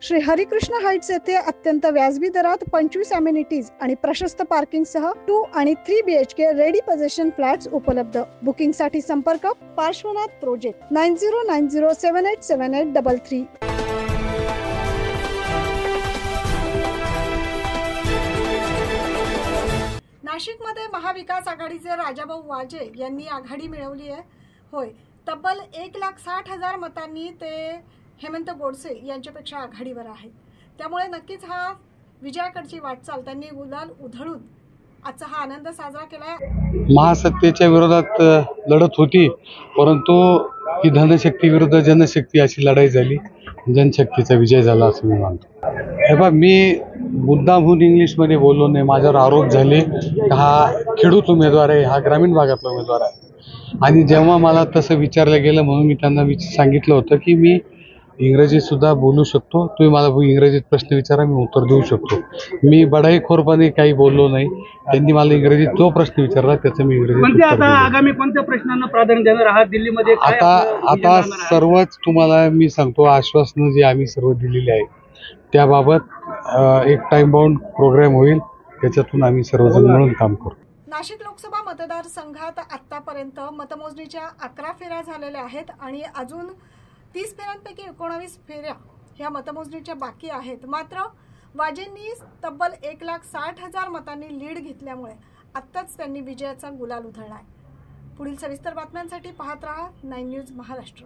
Shri Harikrishna Heights येथे अत्यंत व्याजबी दरात 25 अमेनिटीज आणि प्रशस्त पार्किंग सह 2 आणि 3 BHK रेडी पोझिशन फ्लॅट्स उपलब्ध। बुकिंग साठी संपर्क पार्श्वनाथ प्रोजेक्ट 9090787833। नाशिकमध्ये महाविकास आघाडीचे राजाभाऊ वाजे यांनी आघाडी मिळवली आहे। होय, तब्बल 1,60,000 मतांनी ते हेमंत गोडसे यांच्यापेक्षा आघाडीवर आहे। त्यामुळे नक्कीच हा विजयाकडची वाटचाल त्यांनी गुलाल उधळून आजचा हा आनंद साजरा केला। महासत्तेच्या विरोधात लढत होती, परंतु ही धनशक्ती विरुद्ध जनशक्ती अशी लढाई झाली। जनशक्तीचा विजय झाला असं मी मानतो। हे बघ, मी मुद्दामहून इंग्लिशमध्ये बोललो नाही। माझ्यावर आरोप झाले हा खेडूत उमेदवार आहे, हा ग्रामीण भागातला उमेदवार आहे। आणि जेव्हा मला तसं विचारलं गेलं म्हणून मी त्यांना सांगितलं होतं की मी इंग्रजीत सुद्धा बोलू शकतो, तुम्ही मला इंग्रजीत प्रश्न विचारा, मी उत्तर देऊ शकतो। मी बढाईखोरपणे काही बोललो नाही। त्यांनी मला इंग्रजीत जो प्रश्न विचारला त्याचं मी इंग्रजीत उत्तर दिलं। आगामी कोणत्या प्रश्नांना प्राधान्य देणार आहात दिल्लीमध्ये? आता सर्वच तुम्हाला मी सांगतो, आश्वासनं जी आम्ही सर्व दिलेली आहे त्याबाबत एक टाइम बाउंड प्रोग्राम होईल, त्याच्यातून आम्ही सर्वजण मिळून काम करू। नाशिक लोकसभा मतदारसंघात आतापर्यंत मतमोजणीच्या 11 फेऱ्या झालेल्या आहेत आणि अजून 30 फेऱ्यांपैकी 19 फेऱ्या ह्या मतमोजणीच्या बाकी आहेत। मात्र वाजेंनी तब्बल 1,60,000 मतांनी लीड घेतल्यामुळे आत्ताच त्यांनी विजयाचा गुलाल उधळलाय। पुढील सविस्तर बातम्यांसाठी पाहत रहा 9 न्यूज महाराष्ट्र।